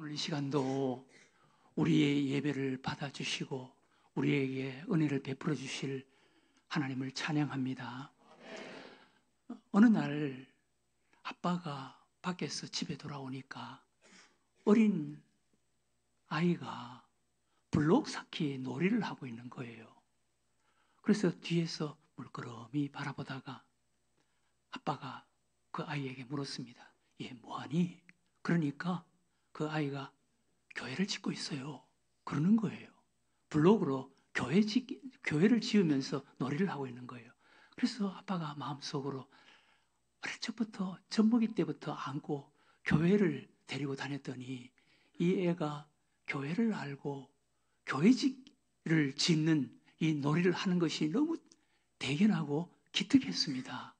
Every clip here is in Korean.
오늘 이 시간도 우리의 예배를 받아주시고 우리에게 은혜를 베풀어 주실 하나님을 찬양합니다. 어느 날 아빠가 밖에서 집에 돌아오니까 어린 아이가 블록 쌓기 놀이를 하고 있는 거예요. 그래서 뒤에서 물끄러미 바라보다가 아빠가 그 아이에게 물었습니다. 얘 뭐하니? 그러니까 그 아이가 교회를 짓고 있어요. 그러는 거예요. 블록으로 교회를 지으면서 놀이를 하고 있는 거예요. 그래서 아빠가 마음속으로 어릴 적부터 젖먹이 때부터 안고 교회를 데리고 다녔더니 이 애가 교회를 알고 교회를 짓는 이 놀이를 하는 것이 너무 대견하고 기특했습니다.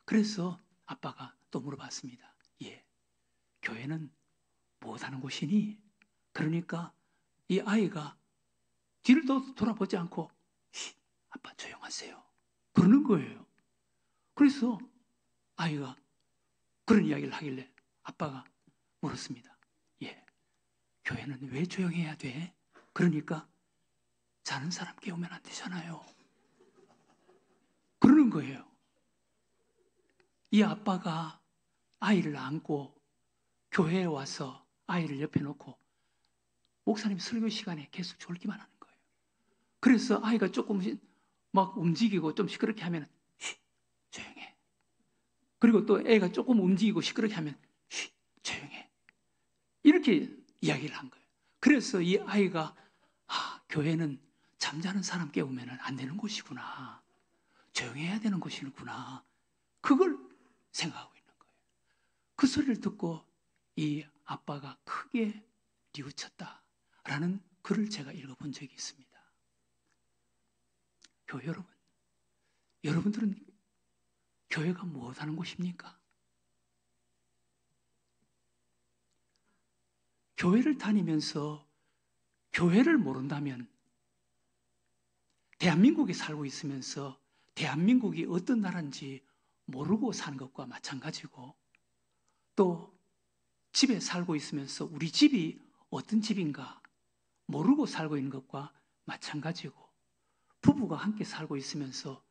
그래서 아빠가 또 물어봤습니다. 예, 교회는 못하는 곳이니? 그러니까 이 아이가 뒤를 돌아보지 않고 아빠 조용하세요. 그러는 거예요. 그래서 아이가 그런 이야기를 하길래 아빠가 물었습니다. 예, 교회는 왜 조용해야 돼? 그러니까 자는 사람 깨우면 안 되잖아요. 그러는 거예요. 이 아빠가 아이를 안고 교회에 와서 아이를 옆에 놓고 목사님 설교 시간에 계속 졸기만 하는 거예요. 그래서 아이가 조금씩 막 움직이고 좀 시끄럽게 하면 조용해. 그리고 또 애가 조금 움직이고 시끄럽게 하면 조용해. 이렇게 이야기를 한 거예요. 그래서 이 아이가 교회는 잠자는 사람 깨우면 안 되는 곳이구나. 조용해야 되는 곳이구나. 그걸 생각하고 있는 거예요. 그 소리를 듣고 이 아빠가 크게 뉘우쳤다라는 글을 제가 읽어본 적이 있습니다. 교회 여러분, 여러분들은 교회가 무엇하는 곳입니까? 교회를 다니면서 교회를 모른다면 대한민국에 살고 있으면서 대한민국이 어떤 나라인지 모르고 사는 것과 마찬가지고 또 집에 살고 있으면서 우리 집이 어떤 집인가 모르고 살고 있는 것과 마찬가지고 부부가 함께 살고 있으면서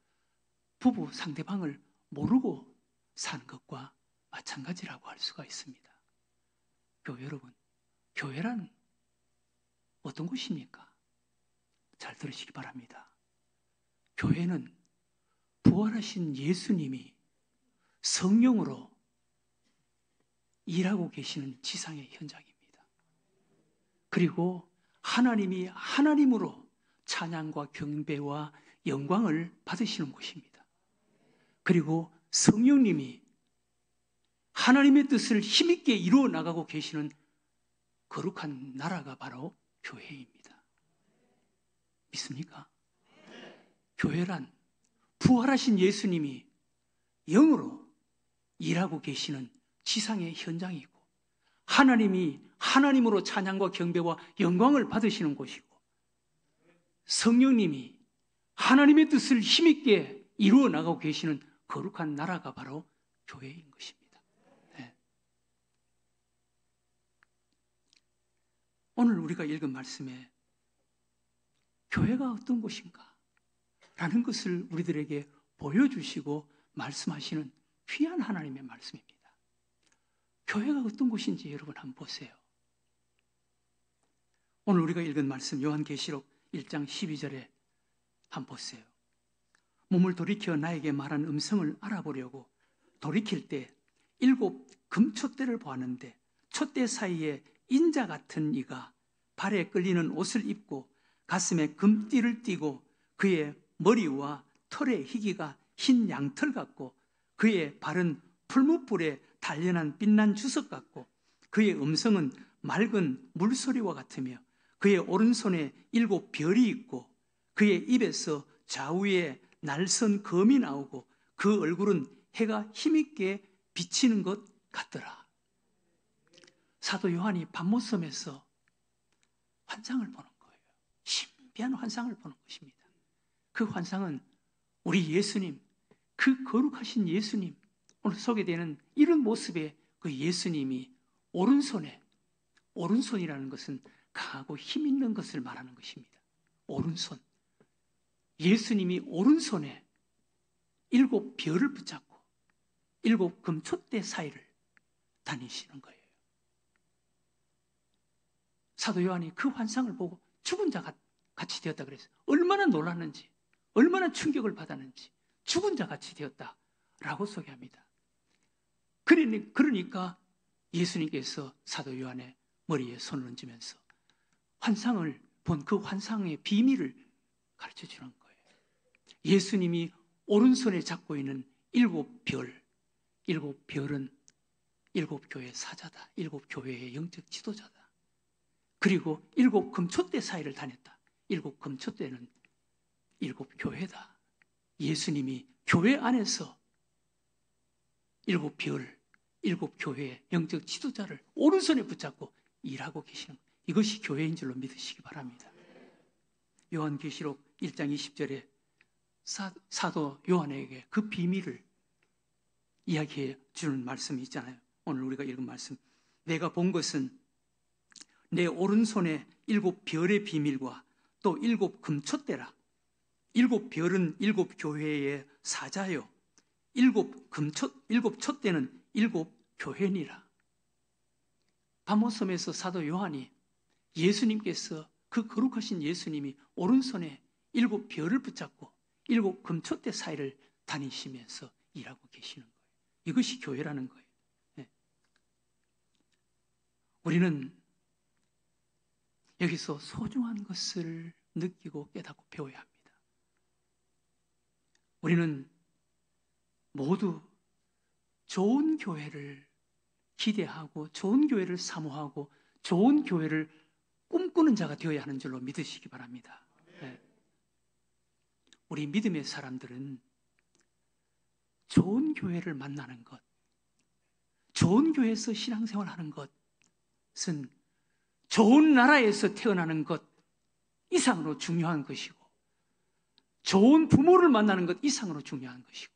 부부 상대방을 모르고 사는 것과 마찬가지라고 할 수가 있습니다. 교회 여러분, 교회란 어떤 곳입니까? 잘 들으시기 바랍니다. 교회는 부활하신 예수님이 성령으로 일하고 계시는 지상의 현장입니다. 그리고 하나님이 하나님으로 찬양과 경배와 영광을 받으시는 곳입니다. 그리고 성령님이 하나님의 뜻을 힘있게 이루어 나가고 계시는 거룩한 나라가 바로 교회입니다. 믿습니까? 교회란 부활하신 예수님이 영으로 일하고 계시는 지상의 현장이고 하나님이 하나님으로 찬양과 경배와 영광을 받으시는 곳이고 성령님이 하나님의 뜻을 힘있게 이루어 나가고 계시는 거룩한 나라가 바로 교회인 것입니다. 네. 오늘 우리가 읽은 말씀에 교회가 어떤 곳인가? 라는 것을 우리들에게 보여주시고 말씀하시는 귀한 하나님의 말씀입니다. 교회가 어떤 곳인지 여러분 한번 보세요. 오늘 우리가 읽은 말씀 요한계시록 1장 12절에 한번 보세요. 몸을 돌이켜 나에게 말한 음성을 알아보려고 돌이킬 때 7 금촛대를 보았는데 촛대 사이에 인자 같은 이가 발에 끌리는 옷을 입고 가슴에 금띠를 띠고 그의 머리와 털의 희기가 흰 양털 같고 그의 발은 풀무불에 단련한 빛난 주석 같고 그의 음성은 맑은 물소리와 같으며 그의 오른손에 7 별이 있고 그의 입에서 좌우에 날선 검이 나오고 그 얼굴은 해가 힘있게 비치는 것 같더라. 사도 요한이 patmos섬에서 환상을 보는 거예요. 신비한 환상을 보는 것입니다. 그 환상은 우리 예수님, 그 거룩하신 예수님, 오늘 소개되는 이런 모습의 그 예수님이 오른손에 오른손이라는 것은 강하고 힘 있는 것을 말하는 것입니다. 오른손. 예수님이 오른손에 7 별을 붙잡고 7 금촛대 사이를 다니시는 거예요. 사도 요한이 그 환상을 보고 죽은 자 같이 되었다 그랬어요. 얼마나 놀랐는지, 얼마나 충격을 받았는지, 죽은 자 같이 되었다라고 소개합니다. 그러니까 예수님께서 사도 요한의 머리에 손을 얹으면서 환상을 본 그 환상의 비밀을 가르쳐 주는 거예요. 예수님이 오른손에 잡고 있는 7별, 7별은 7교회의 사자다. 7교회의 영적 지도자다. 그리고 7 금촛대 사이를 다녔다. 7 금촛대는 7교회다. 예수님이 교회 안에서 7별, 7교회의 영적 지도자를 오른손에 붙잡고 일하고 계시는 거예요. 이것이 교회인 줄로 믿으시기 바랍니다. 요한계시록 1장 20절에 사도 요한에게 그 비밀을 이야기해 주는 말씀이 있잖아요. 오늘 우리가 읽은 말씀. 내가 본 것은 내 오른손에 7별의 비밀과 또 7 금촛대라. 7별은 7교회의 사자요. 7 촛대는 7교회니라. 바모섬에서 사도 요한이 예수님께서 그 거룩하신 예수님이 오른손에 7별을 붙잡고 7 금촛대 사이를 다니시면서 일하고 계시는 거예요. 이것이 교회라는 거예요. 네. 우리는 여기서 소중한 것을 느끼고 깨닫고 배워야 합니다. 우리는 모두 좋은 교회를 기대하고 좋은 교회를 사모하고 좋은 교회를 꿈꾸는 자가 되어야 하는 줄로 믿으시기 바랍니다. 네. 우리 믿음의 사람들은 좋은 교회를 만나는 것, 좋은 교회에서 신앙생활하는 것은 좋은 나라에서 태어나는 것 이상으로 중요한 것이고, 좋은 부모를 만나는 것 이상으로 중요한 것이고,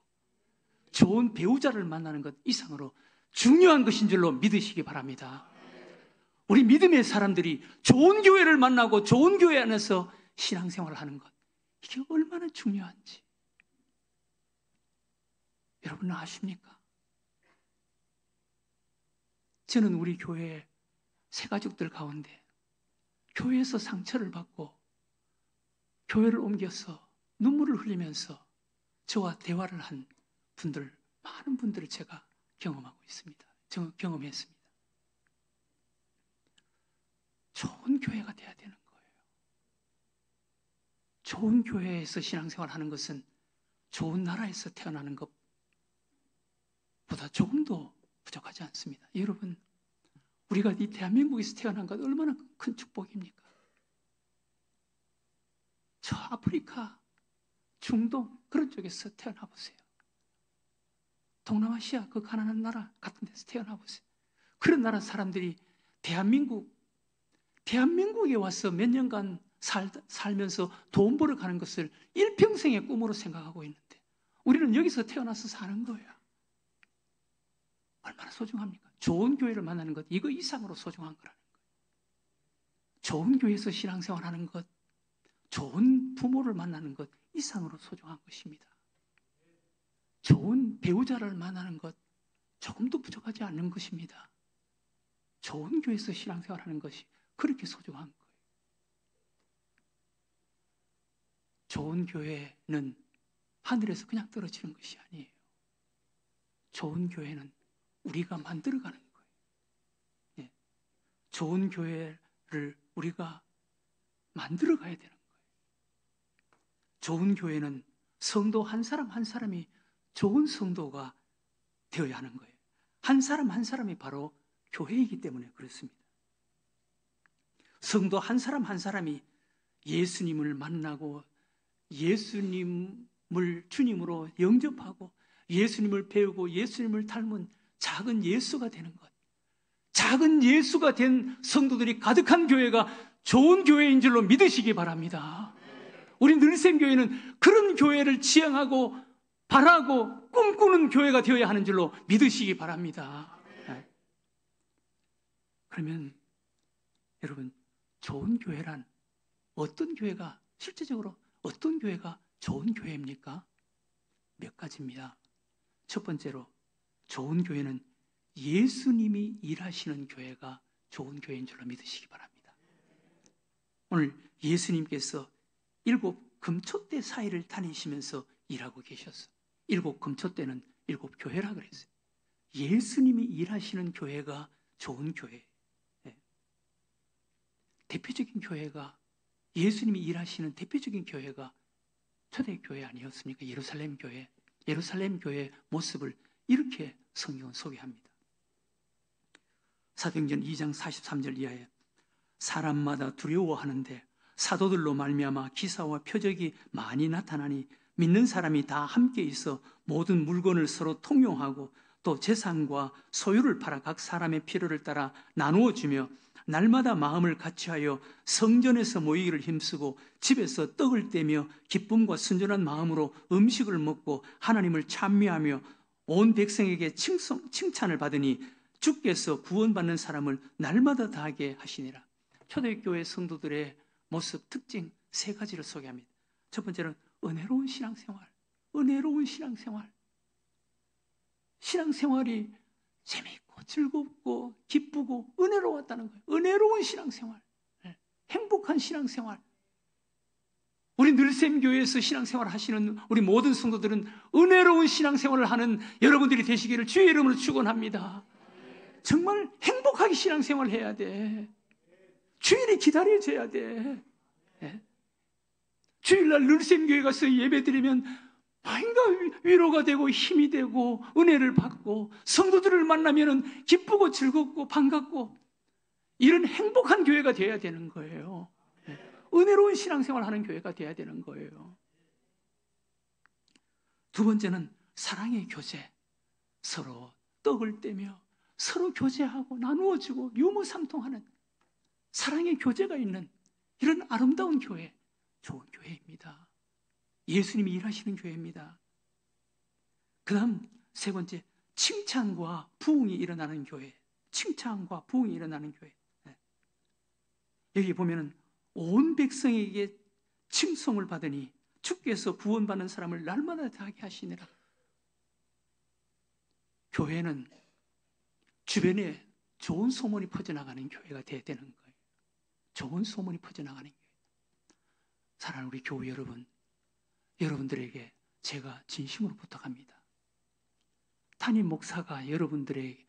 좋은 배우자를 만나는 것 이상으로 중요한 것인 줄로 믿으시기 바랍니다. 우리 믿음의 사람들이 좋은 교회를 만나고 좋은 교회 안에서 신앙생활을 하는 것, 이게 얼마나 중요한지 여러분은 아십니까? 저는 우리 교회 새가족들 가운데 교회에서 상처를 받고 교회를 옮겨서 눈물을 흘리면서 저와 대화를 한 분들, 많은 분들을 제가 경험하고 있습니다. 경험했습니다. 좋은 교회가 돼야 되는 거예요. 좋은 교회에서 신앙생활 하는 것은 좋은 나라에서 태어나는 것보다 조금도 부족하지 않습니다. 여러분, 우리가 이 대한민국에서 태어난 것 얼마나 큰 축복입니까? 저 아프리카, 중동 그런 쪽에서 태어나 보세요. 동남아시아 그 가난한 나라 같은 데서 태어나 보세요. 그런 나라 사람들이 대한민국에 와서 몇 년간 살면서 돈 벌어가는 것을 일평생의 꿈으로 생각하고 있는데 우리는 여기서 태어나서 사는 거예요. 얼마나 소중합니까? 좋은 교회를 만나는 것, 이거 이상으로 소중한 거라는 거예요. 좋은 교회에서 신앙생활하는 것, 좋은 부모를 만나는 것 이상으로 소중한 것입니다. 좋은 배우자를 만나는 것 조금도 부족하지 않는 것입니다. 좋은 교회에서 신앙생활하는 것이 그렇게 소중한 거예요. 좋은 교회는 하늘에서 그냥 떨어지는 것이 아니에요. 좋은 교회는 우리가 만들어가는 거예요. 예. 좋은 교회를 우리가 만들어가야 되는 거예요. 좋은 교회는 성도 한 사람 한 사람이 좋은 성도가 되어야 하는 거예요. 한 사람 한 사람이 바로 교회이기 때문에 그렇습니다. 성도 한 사람 한 사람이 예수님을 만나고 예수님을 주님으로 영접하고 예수님을 배우고 예수님을 닮은 작은 예수가 되는 것, 작은 예수가 된 성도들이 가득한 교회가 좋은 교회인 줄로 믿으시기 바랍니다. 우리 늘샘교회는 그런 교회를 지향하고 바라고 꿈꾸는 교회가 되어야 하는 줄로 믿으시기 바랍니다. 그러면 여러분, 좋은 교회란 어떤 교회가, 실제적으로 어떤 교회가 좋은 교회입니까? 몇 가지입니다. 첫 번째로, 좋은 교회는 예수님이 일하시는 교회가 좋은 교회인 줄로 믿으시기 바랍니다. 오늘 예수님께서 7 금초대 사이를 다니시면서 일하고 계셨어요. 7 금초대는 7 교회라 그랬어요. 예수님이 일하시는 교회가 좋은 교회. 대표적인 교회가, 예수님이 일하시는 대표적인 교회가 초대교회 아니었습니까? 예루살렘 교회. 예루살렘 교회의 모습을 이렇게 성경은 소개합니다. 사도행전 2장 43절 이하에 사람마다 두려워하는데 사도들로 말미암아 기사와 표적이 많이 나타나니 믿는 사람이 다 함께 있어 모든 물건을 서로 통용하고 또 재산과 소유를 팔아 각 사람의 필요를 따라 나누어 주며 날마다 마음을 같이하여 성전에서 모이기를 힘쓰고 집에서 떡을 떼며 기쁨과 순전한 마음으로 음식을 먹고 하나님을 찬미하며 온 백성에게 칭찬을 받으니 주께서 구원받는 사람을 날마다 다하게 하시니라. 초대교회 성도들의 모습, 특징 3가지를 소개합니다. 첫 번째는 은혜로운 신앙생활. 은혜로운 신앙생활. 신앙생활이 재미있고 즐겁고 기쁘고 은혜로웠다는 거예요. 은혜로운 신앙생활. 행복한 신앙생활. 우리 늘샘교회에서 신앙생활 하시는 우리 모든 성도들은 은혜로운 신앙생활을 하는 여러분들이 되시기를 주의 이름으로 축원합니다. 정말 행복하게 신앙생활을 해야 돼. 주일이 기다려져야 돼. 주일날 늘샘교회 가서 예배드리면 뭔가 위로가 되고 힘이 되고 은혜를 받고 성도들을 만나면 기쁘고 즐겁고 반갑고 이런 행복한 교회가 되어야 되는 거예요. 은혜로운 신앙생활을 하는 교회가 되어야 되는 거예요. 두 번째는 사랑의 교제. 서로 떡을 떼며 서로 교제하고 나누어주고 유무상통하는 사랑의 교제가 있는 이런 아름다운 교회, 좋은 교회입니다. 예수님이 일하시는 교회입니다. 그 다음 3번째, 칭찬과 부흥이 일어나는 교회. 칭찬과 부흥이 일어나는 교회. 여기 보면은 온 백성에게 칭송을 받으니 주께서 구원받는 사람을 날마다 다하게 하시니라. 교회는 주변에 좋은 소문이 퍼져나가는 교회가 되어야 되는 거예요. 좋은 소문이 퍼져나가는 교회. 사랑하는 우리 교회 여러분, 여러분들에게 제가 진심으로 부탁합니다. 담임 목사가 여러분들의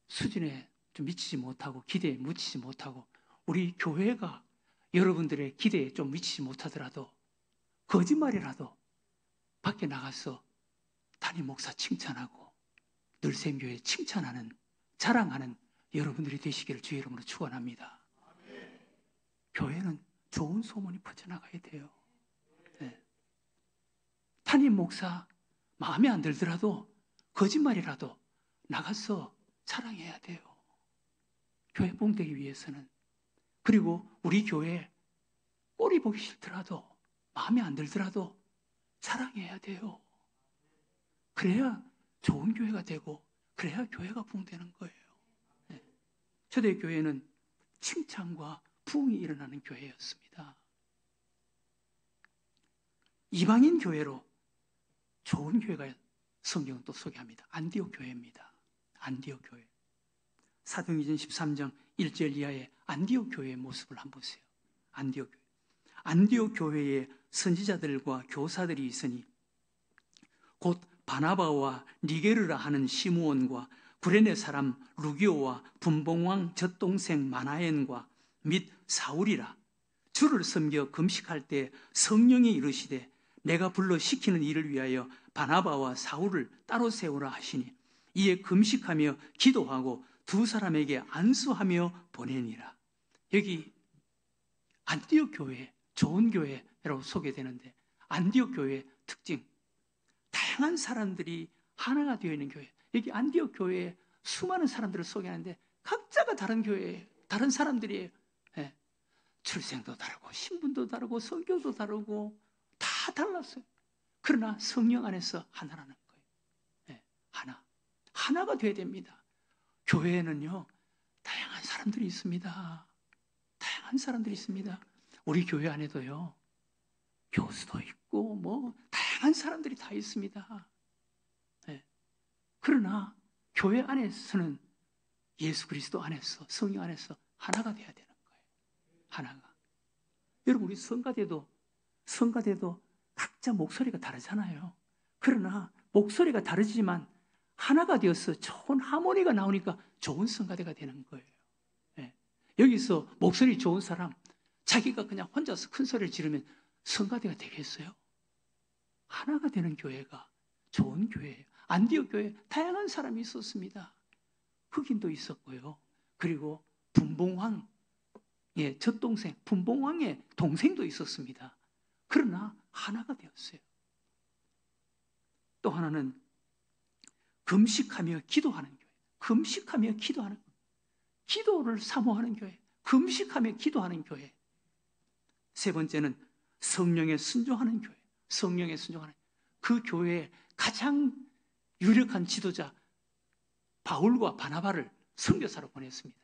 수준에 좀 미치지 못하고 기대에 미치지 못하고 우리 교회가 여러분들의 기대에 좀 미치지 못하더라도 거짓말이라도 밖에 나가서 담임 목사 칭찬하고 늘샘교회 칭찬하는 자랑하는 여러분들이 되시기를 주의 이름으로 축원합니다. 교회는 좋은 소문이 퍼져나가야 돼요. 담임 목사 마음에 안 들더라도 거짓말이라도 나가서 자랑해야 돼요. 교회 뽕되기 위해서는. 그리고 우리 교회 꼴이 보기 싫더라도 마음에 안 들더라도 자랑해야 돼요. 그래야 좋은 교회가 되고 그래야 교회가 부흥되는 거예요. 초대교회는 칭찬과 부흥이 일어나는 교회였습니다. 이방인 교회로 좋은 교회가 성경은 또 소개합니다. 안디옥 교회입니다. 안디옥 교회. 사도행전 13장 1절 이하의 안디옥 교회의 모습을 한번 보세요. 안디옥 교회. 안디옥 교회에 선지자들과 교사들이 있으니 곧 바나바와 니게르라 하는 시므온과 구레네 사람 루기오와 분봉왕 젖동생 마나엔과 및 사울이라. 주를 섬겨 금식할 때 성령이 이르시되 내가 불러 시키는 일을 위하여 바나바와 사울을 따로 세우라 하시니 이에 금식하며 기도하고 2 사람에게 안수하며 보내니라. 여기 안디옥 교회, 좋은 교회라고 소개되는데 안디옥 교회의 특징, 다양한 사람들이 하나가 되어 있는 교회. 여기 안디옥 교회에 수많은 사람들을 소개하는데 각자가 다른 교회예요. 다른 사람들이에요. 출생도 다르고 신분도 다르고 성격도 다르고 다 달랐어요. 그러나 성령 안에서 하나라는 거예요. 하나가 되어야 됩니다. 교회에는요 다양한 사람들이 있습니다. 다양한 사람들이 있습니다. 우리 교회 안에도요, 교수도 있고, 다양한 사람들이 다 있습니다. 네. 그러나, 교회 안에서는 예수 그리스도 안에서, 성령 안에서 하나가 돼야 되는 거예요. 하나가. 여러분, 우리 성가대도 각자 목소리가 다르잖아요. 그러나, 목소리가 다르지만, 하나가 되어서 좋은 하모니가 나오니까 좋은 성가대가 되는 거예요. 네. 여기서 목소리 좋은 사람, 자기가 그냥 혼자서 큰 소리를 지르면 성가대가 되겠어요? 하나가 되는 교회가 좋은 교회예요. 안디옥 교회에 다양한 사람이 있었습니다. 흑인도 있었고요. 그리고 분봉왕, 젖동생, 분봉왕의 동생도 있었습니다. 그러나 하나가 되었어요. 또 하나는 금식하며 기도하는 교회. 금식하며 기도하는 교회. 기도를 사모하는 교회. 금식하며 기도하는 교회. 세 번째는 성령에 순종하는 교회. 성령에 순종하는 그 교회의 가장 유력한 지도자 바울과 바나바를 선교사로 보냈습니다.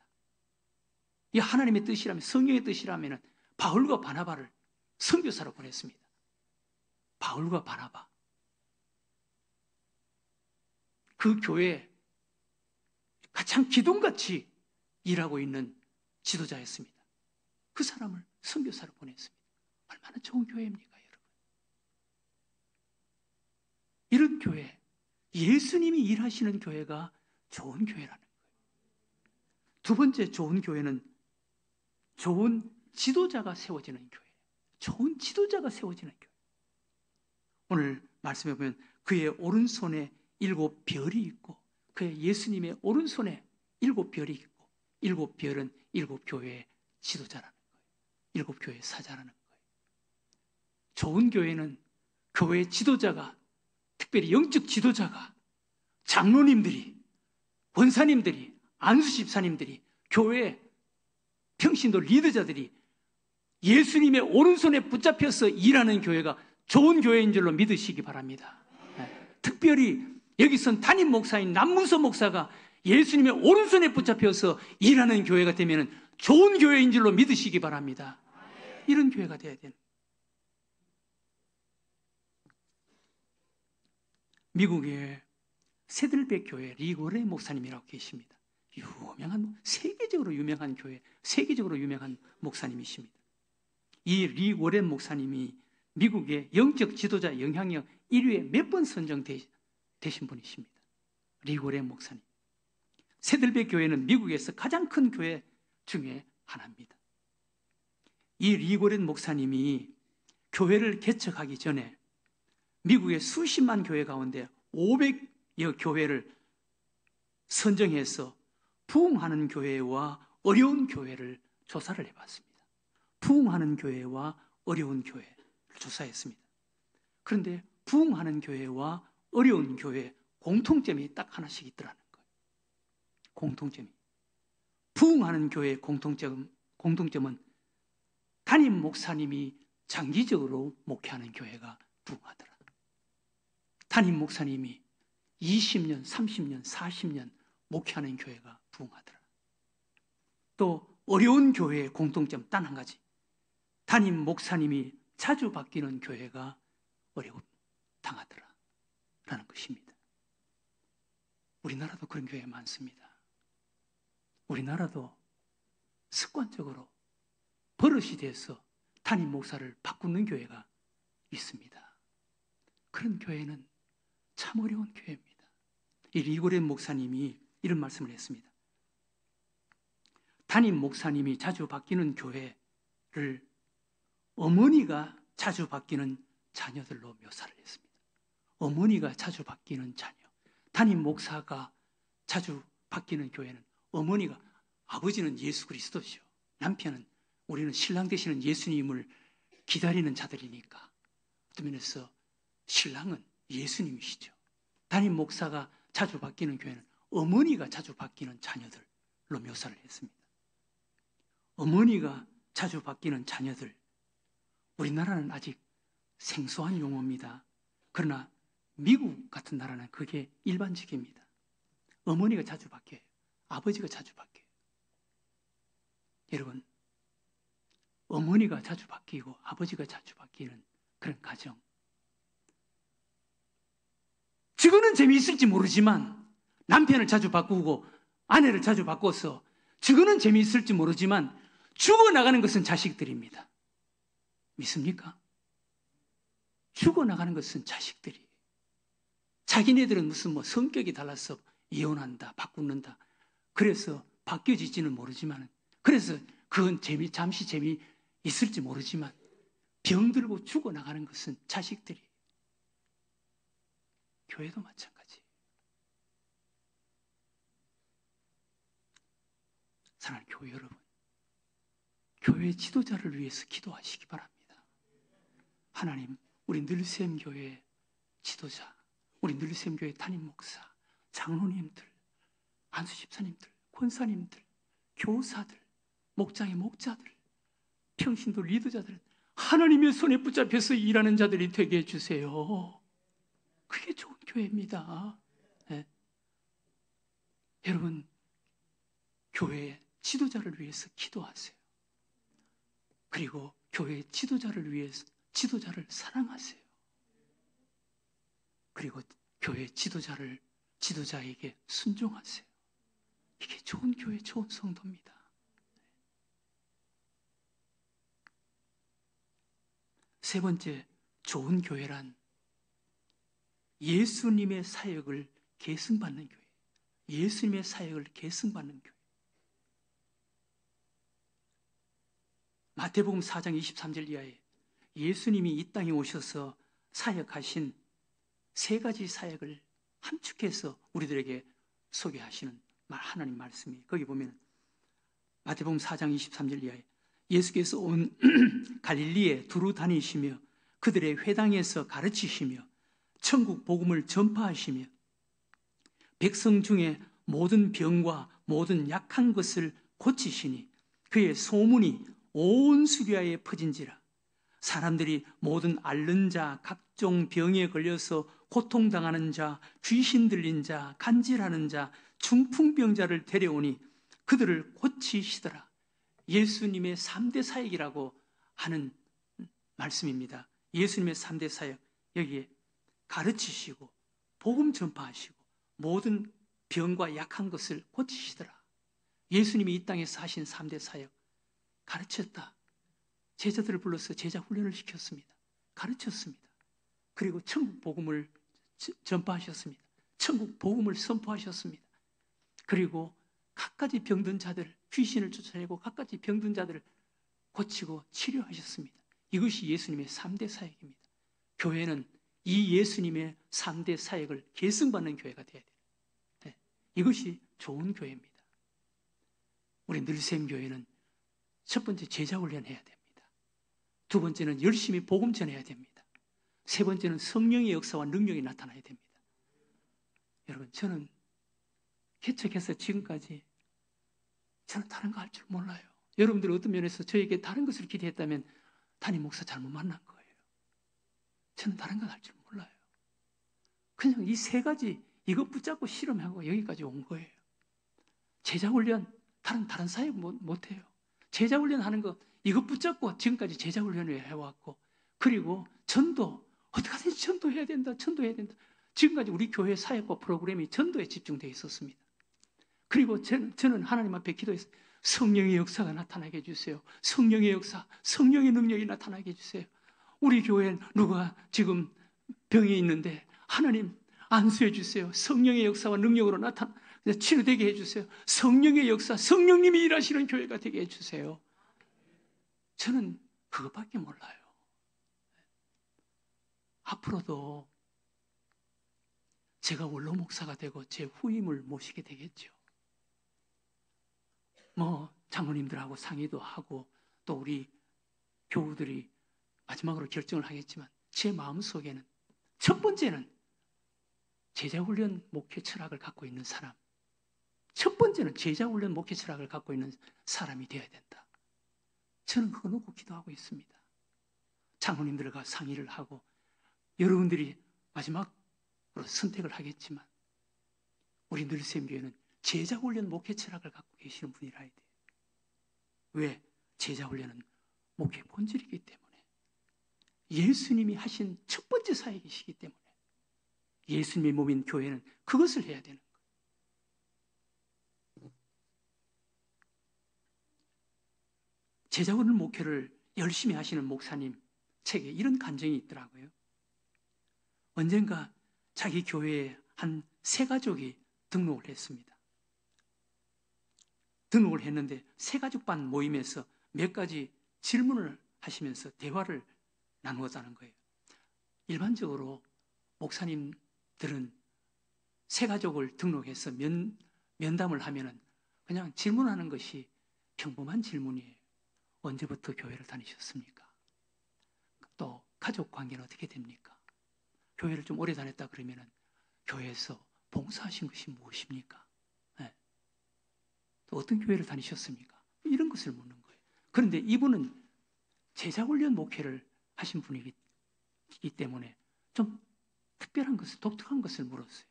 이 하나님의 뜻이라면, 성령의 뜻이라면 바울과 바나바를 선교사로 보냈습니다. 바울과 바나바. 그 교회에 가장 기둥같이 일하고 있는 지도자였습니다. 그 사람을 선교사로 보냈습니다. 얼마나 좋은 교회입니까, 여러분? 이런 교회, 예수님이 일하시는 교회가 좋은 교회라는 거예요. 두 번째 좋은 교회는 좋은 지도자가 세워지는 교회예요. 좋은 지도자가 세워지는 교회. 오늘 말씀해 보면 그의 오른손에 7별이 있고 그의 예수님의 오른손에 7별이 있고 7별은 7교회의 지도자라는 거예요. 7교회의 사자라는 거예요. 좋은 교회는 교회의 지도자가, 특별히 영적 지도자가, 장로님들이, 권사님들이, 안수집사님들이, 교회 평신도 리더자들이 예수님의 오른손에 붙잡혀서 일하는 교회가 좋은 교회인 줄로 믿으시기 바랍니다. 특별히 여기선 담임 목사인 남문서 목사가 예수님의 오른손에 붙잡혀서 일하는 교회가 되면 좋은 교회인 줄로 믿으시기 바랍니다. 이런 교회가 되어야 되는. 미국의 세들백 교회 리고레 목사님이라고 계십니다. 세계적으로 유명한 교회, 세계적으로 유명한 목사님이십니다. 이 리고레 목사님이 미국의 영적 지도자 영향력 1위에 몇 번 선정되신 분이십니다. 리고레 목사님. 세들백 교회는 미국에서 가장 큰 교회 중에 하나입니다. 이 리고렌 목사님이 교회를 개척하기 전에 미국의 수십만 교회 가운데 500여 교회를 선정해서 부흥하는 교회와 어려운 교회를 조사를 해봤습니다. 부흥하는 교회와 어려운 교회를 조사했습니다. 그런데 부흥하는 교회와 어려운 교회 공통점이 딱 하나씩 있더라는 거예요. 공통점이. 부흥하는 교회의 공통점은 담임 목사님이 장기적으로 목회하는 교회가 부흥하더라. 담임 목사님이 20년, 30년, 40년 목회하는 교회가 부흥하더라. 또 어려운 교회의 공통점 단 한 가지. 담임 목사님이 자주 바뀌는 교회가 어려움 당하더라 라는 것입니다. 우리나라도 그런 교회가 많습니다. 우리나라도 습관적으로 버릇이 돼서 담임 목사를 바꾸는 교회가 있습니다. 그런 교회는 참 어려운 교회입니다. 이 리고렌 목사님이 이런 말씀을 했습니다. 담임 목사님이 자주 바뀌는 교회를 어머니가 자주 바뀌는 자녀들로 묘사를 했습니다. 어머니가 자주 바뀌는 자녀. 담임 목사가 자주 바뀌는 교회는 어머니가, 아버지는 예수 그리스도죠. 남편은, 우리는 신랑 되시는 예수님을 기다리는 자들이니까 어떤 면에서 신랑은 예수님이시죠. 담임 목사가 자주 바뀌는 교회는 어머니가 자주 바뀌는 자녀들로 묘사를 했습니다. 어머니가 자주 바뀌는 자녀들. 우리나라는 아직 생소한 용어입니다. 그러나 미국 같은 나라는 그게 일반적입니다. 어머니가 자주 바뀌어요. 아버지가 자주 바뀌어요. 여러분, 어머니가 자주 바뀌고 아버지가 자주 바뀌는 그런 가정. 죽어는 재미있을지 모르지만 남편을 자주 바꾸고 아내를 자주 바꿔서 죽어는 재미있을지 모르지만 죽어나가는 것은 자식들입니다. 믿습니까? 죽어나가는 것은 자식들이. 자기네들은 무슨 뭐 성격이 달라서 이혼한다, 바꾸는다. 그래서 바뀌어질지는 모르지만, 그래서 그건 잠시 재미있을지 모르지만 병들고 죽어나가는 것은 자식들이. 교회도 마찬가지. 사랑하는 교회 여러분, 교회 지도자를 위해서 기도하시기 바랍니다. 하나님, 우리 늘샘 교회 지도자, 우리 늘샘 교회 담임 목사, 장로님들, 안수 집사님들, 권사님들, 교사들, 목장의 목자들, 평신도 리더자들, 하나님의 손에 붙잡혀서 일하는 자들이 되게 해주세요. 그게 좋은 교회입니다. 네. 여러분, 교회 지도자를 위해서 기도하세요. 그리고 교회 지도자를 위해서 지도자를 사랑하세요. 그리고 교회 지도자에게 순종하세요. 이게 좋은 교회, 좋은 성도입니다. 세 번째, 좋은 교회란 예수님의 사역을 계승받는 교회. 예수님의 사역을 계승받는 교회. 마태복음 4장 23절 이하에 예수님이 이 땅에 오셔서 사역하신 세 가지 사역을 함축해서 우리들에게 소개하시는 하나님 말씀이, 거기 보면 마태복음 4장 23절 이하에 예수께서 온 갈릴리에 두루 다니시며 그들의 회당에서 가르치시며 천국 복음을 전파하시며 백성 중에 모든 병과 모든 약한 것을 고치시니 그의 소문이 온 수리아에 퍼진지라. 사람들이 모든 앓는 자, 각종 병에 걸려서 고통당하는 자, 귀신 들린 자, 간질하는 자, 중풍병자를 데려오니 그들을 고치시더라. 예수님의 3대 사역이라고 하는 말씀입니다. 예수님의 3대 사역, 여기에 가르치시고 복음 전파하시고 모든 병과 약한 것을 고치시더라. 예수님이 이 땅에서 하신 3대 사역, 가르쳤다. 제자들을 불러서 제자 훈련을 시켰습니다. 가르쳤습니다. 그리고 천국 복음을 전파하셨습니다. 천국 복음을 선포하셨습니다. 그리고 갖가지 병든 자들, 귀신을 쫓아내고 갖가지 병든 자들을 고치고 치료하셨습니다. 이것이 예수님의 3대 사역입니다. 교회는 이 예수님의 3대 사역을 계승받는 교회가 되어야 돼요. 네. 이것이 좋은 교회입니다. 우리 늘샘 교회는 첫 번째 제자 훈련해야 됩니다. 두 번째는 열심히 복음 전해야 됩니다. 세 번째는 성령의 역사와 능력이 나타나야 됩니다. 여러분, 저는 개척해서 지금까지 저는 다른 거 할 줄 몰라요. 여러분들이 어떤 면에서 저에게 다른 것을 기대했다면 담임 목사 잘못 만난 거예요. 저는 다른 거 할 줄 몰라요. 그냥 이 세 가지 이거 붙잡고 실험하고 여기까지 온 거예요. 제자 훈련, 다른 사역 못해요. 제자 훈련 하는 거 이거 붙잡고 지금까지 제자 훈련을 해왔고, 그리고 전도, 어떻게든지 전도해야 된다. 지금까지 우리 교회 사역과 프로그램이 전도에 집중되어 있었습니다. 그리고 저는 하나님 앞에 기도해서 성령의 역사가 나타나게 해주세요. 성령의 역사, 성령의 능력이 나타나게 해주세요. 우리 교회에 누가 지금 병에 있는데 하나님 안수해 주세요. 성령의 역사와 능력으로 치료되게 해주세요. 성령의 역사, 성령님이 일하시는 교회가 되게 해주세요. 저는 그것밖에 몰라요. 앞으로도 제가 원로 목사가 되고 제 후임을 모시게 되겠죠. 장로님들하고 상의도 하고 또 우리 교우들이 마지막으로 결정을 하겠지만 제 마음속에는 첫 번째는 제자훈련 목회 철학을 갖고 있는 사람, 첫 번째는 제자훈련 목회 철학을 갖고 있는 사람이 되어야 된다. 저는 그거 놓고 기도하고 있습니다. 장로님들과 상의를 하고 여러분들이 마지막으로 선택을 하겠지만 우리 늘샘 교회는 제자훈련 목회 철학을 갖고 계시는 분이라 해야 돼요. 왜? 제자훈련은 목회 본질이기 때문에, 예수님이 하신 첫 번째 사역이시기 때문에 예수님의 몸인 교회는 그것을 해야 되는 거예요. 제자훈련 목회를 열심히 하시는 목사님 책에 이런 간증이 있더라고요. 언젠가 자기 교회에 한 3가족이 등록을 했습니다. 등록을 했는데 3가족반 모임에서 몇 가지 질문을 하시면서 대화를 나누었다는 거예요. 일반적으로 목사님들은 3가족을 등록해서 면담을 하면은 그냥 질문하는 것이 평범한 질문이에요. 언제부터 교회를 다니셨습니까? 또 가족 관계는 어떻게 됩니까? 교회를 좀 오래 다녔다 그러면은 교회에서 봉사하신 것이 무엇입니까? 네. 또 어떤 교회를 다니셨습니까? 이런 것을 묻는 거예요. 그런데 이분은 제자훈련 목회를 하신 분이기 때문에 좀 특별한 것을, 독특한 것을 물었어요.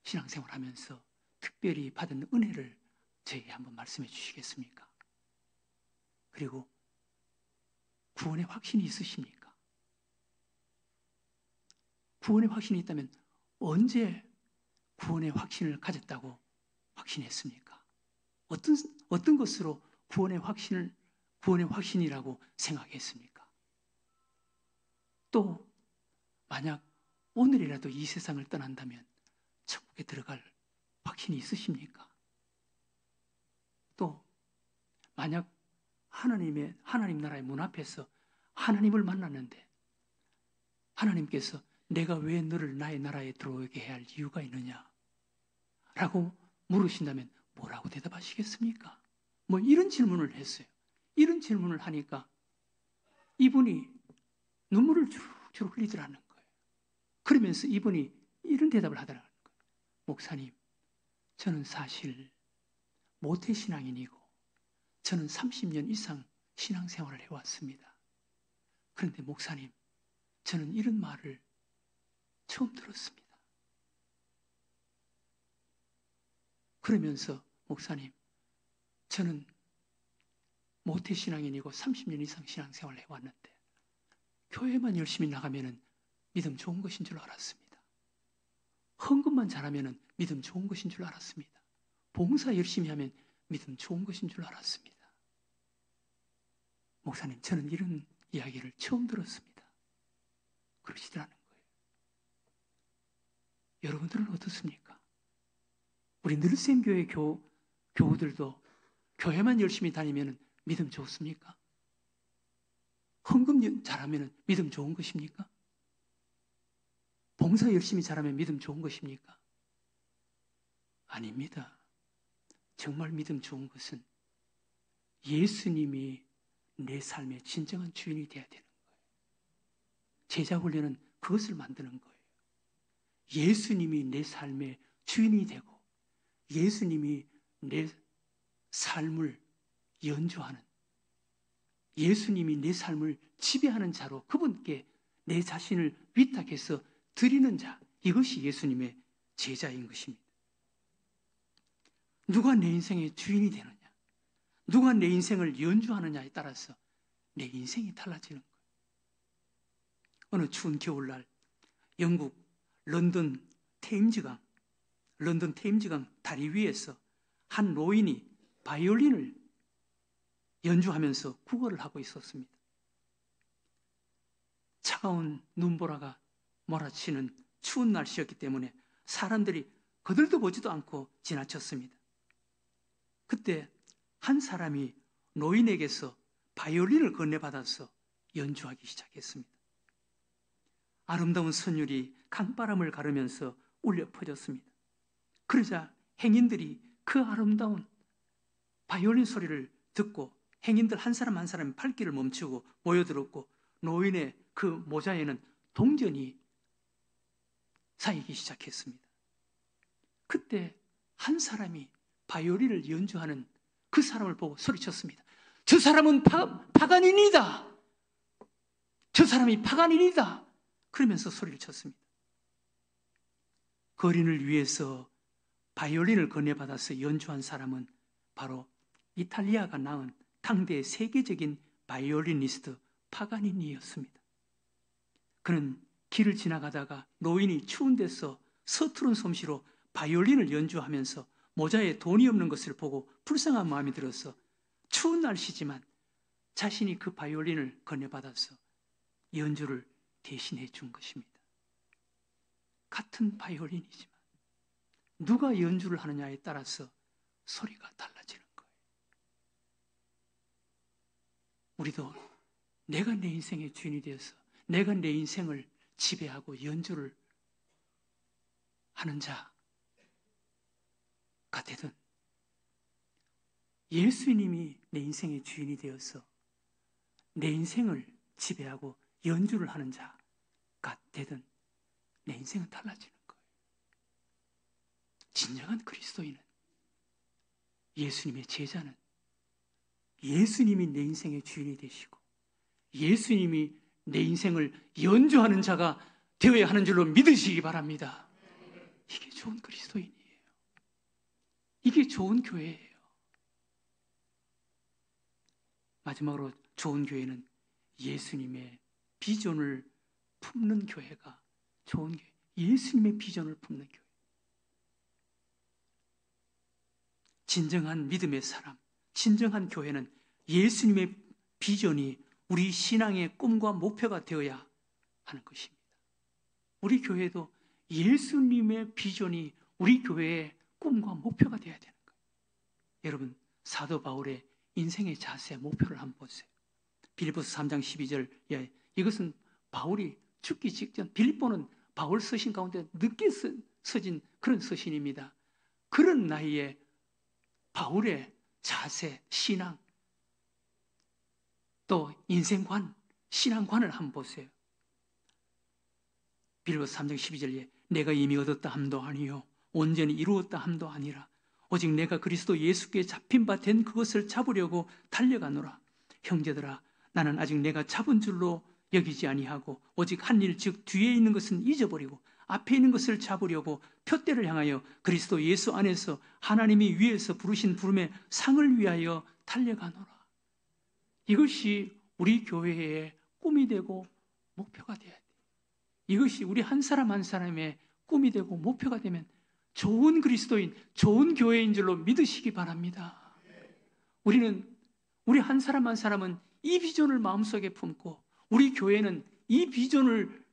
신앙생활 하면서 특별히 받은 은혜를 저에게 한번 말씀해 주시겠습니까? 그리고 구원의 확신이 있으십니까? 구원의 확신이 있다면 언제 구원의 확신을 가졌다고 확신했습니까? 어떤 것으로 구원의 확신이라고 생각했습니까? 또 만약 오늘이라도 이 세상을 떠난다면 천국에 들어갈 확신이 있으십니까? 또 만약 하나님 나라의 문 앞에서 하나님을 만났는데 하나님께서 내가 왜 너를 나의 나라에 들어오게 해야 할 이유가 있느냐? 라고 물으신다면 뭐라고 대답하시겠습니까? 뭐 이런 질문을 했어요. 이런 질문을 하니까 이분이 눈물을 주룩주룩 흘리더라는 거예요. 그러면서 이분이 이런 대답을 하더라는 거예요. 목사님, 저는 사실 모태신앙인이고 저는 30년 이상 신앙생활을 해왔습니다. 그런데 목사님, 저는 이런 말을 처음 들었습니다. 그러면서 목사님, 저는 모태신앙인이고 30년 이상 신앙생활을 해왔는데 교회만 열심히 나가면 믿음 좋은 것인 줄 알았습니다. 헌금만 잘하면 믿음 좋은 것인 줄 알았습니다. 봉사 열심히 하면 믿음 좋은 것인 줄 알았습니다. 목사님, 저는 이런 이야기를 처음 들었습니다. 그러시더라는 거예요. 여러분들은 어떻습니까? 우리 늘샘교회 교우들도 교회만 열심히 다니면 믿음 좋습니까? 헌금 잘하면 믿음 좋은 것입니까? 봉사 열심히 잘하면 믿음 좋은 것입니까? 아닙니다. 정말 믿음 좋은 것은 예수님이 내 삶의 진정한 주인이 되어야 되는 거예요. 제자훈련은 그것을 만드는 거예요. 예수님이 내 삶의 주인이 되고 예수님이 내 삶을 연주하는, 예수님이 내 삶을 지배하는 자로 그분께 내 자신을 위탁해서 드리는 자, 이것이 예수님의 제자인 것입니다. 누가 내 인생의 주인이 되느냐, 누가 내 인생을 연주하느냐에 따라서 내 인생이 달라지는 거예요. 어느 추운 겨울날 영국 런던 테임즈강 다리 위에서 한 노인이 바이올린을 연주하면서 구걸을 하고 있었습니다. 차가운 눈보라가 몰아치는 추운 날씨였기 때문에 사람들이 거들떠 보지도 않고 지나쳤습니다. 그때 한 사람이 노인에게서 바이올린을 건네받아서 연주하기 시작했습니다. 아름다운 선율이 강바람을 가르면서 울려 퍼졌습니다. 그러자 행인들이 그 아름다운 바이올린 소리를 듣고 행인들 한 사람 한 사람이 발길을 멈추고 모여들었고 노인의 그 모자에는 동전이 쌓이기 시작했습니다. 그때 한 사람이 바이올린을 연주하는 그 사람을 보고 소리쳤습니다. 저 사람은 파간인이다. 저 사람이 파간인이다. 그러면서 소리를 쳤습니다. 거린을 위해서 바이올린을 건네받아서 연주한 사람은 바로 이탈리아가 낳은 당대의 세계적인 바이올리니스트 파가니니였습니다. 그는 길을 지나가다가 노인이 추운 데서 서투른 솜씨로 바이올린을 연주하면서 모자에 돈이 없는 것을 보고 불쌍한 마음이 들어서 추운 날씨지만 자신이 그 바이올린을 건네받아서 연주를 대신해 준 것입니다. 같은 바이올린이지만 누가 연주를 하느냐에 따라서 소리가 달라지는 거예요. 우리도 내가 내 인생의 주인이 되어서 내가 내 인생을 지배하고 연주를 하는 자가 되든, 예수님이 내 인생의 주인이 되어서 내 인생을 지배하고 연주를 하는 자가 되든 내 인생은 달라지는 거예요. 진정한 그리스도인은, 예수님의 제자는 예수님이 내 인생의 주인이 되시고 예수님이 내 인생을 연주하는 자가 되어야 하는 줄로 믿으시기 바랍니다. 이게 좋은 그리스도인이에요. 이게 좋은 교회예요. 마지막으로 좋은 교회는 예수님의 비전을 품는 교회가 좋은 교회. 예수님의 비전을 품는 교회. 진정한 믿음의 사람, 진정한 교회는 예수님의 비전이 우리 신앙의 꿈과 목표가 되어야 하는 것입니다. 우리 교회도 예수님의 비전이 우리 교회의 꿈과 목표가 되어야 되는 거예요. 여러분, 사도 바울의 인생의 자세, 목표를 한번 보세요. 빌립보서 3장 12절, 이것은 바울이 죽기 직전, 빌립보는 바울 서신 가운데 늦게 써진 그런 서신입니다. 그런 나이에 바울의 자세, 신앙, 또 인생관, 신앙관을 한번 보세요. 빌립보서 3장 12절에 내가 이미 얻었다 함도 아니요 온전히 이루었다 함도 아니라 오직 내가 그리스도 예수께 잡힌 바 된 그것을 잡으려고 달려가노라. 형제들아, 나는 아직 내가 잡은 줄로 여기지 아니하고 오직 한 일, 즉 뒤에 있는 것은 잊어버리고 앞에 있는 것을 잡으려고 표대를 향하여 그리스도 예수 안에서 하나님이 위에서 부르신 부름의 상을 위하여 달려가노라. 이것이 우리 교회의 꿈이 되고 목표가 되어야 돼요. 이것이 우리 한 사람 한 사람의 꿈이 되고 목표가 되면 좋은 그리스도인, 좋은 교회인 줄로 믿으시기 바랍니다. 우리 한 사람 한 사람은 이 비전을 마음속에 품고 우리 교회는 이 비전을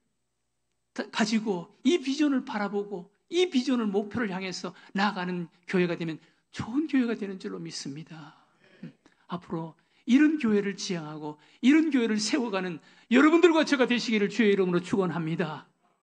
가지고 이 비전을 바라보고 이 비전을 목표를 향해서 나아가는 교회가 되면 좋은 교회가 되는 줄로 믿습니다. 앞으로 이런 교회를 지향하고 이런 교회를 세워가는 여러분들과 제가 되시기를 주의 이름으로 축원합니다.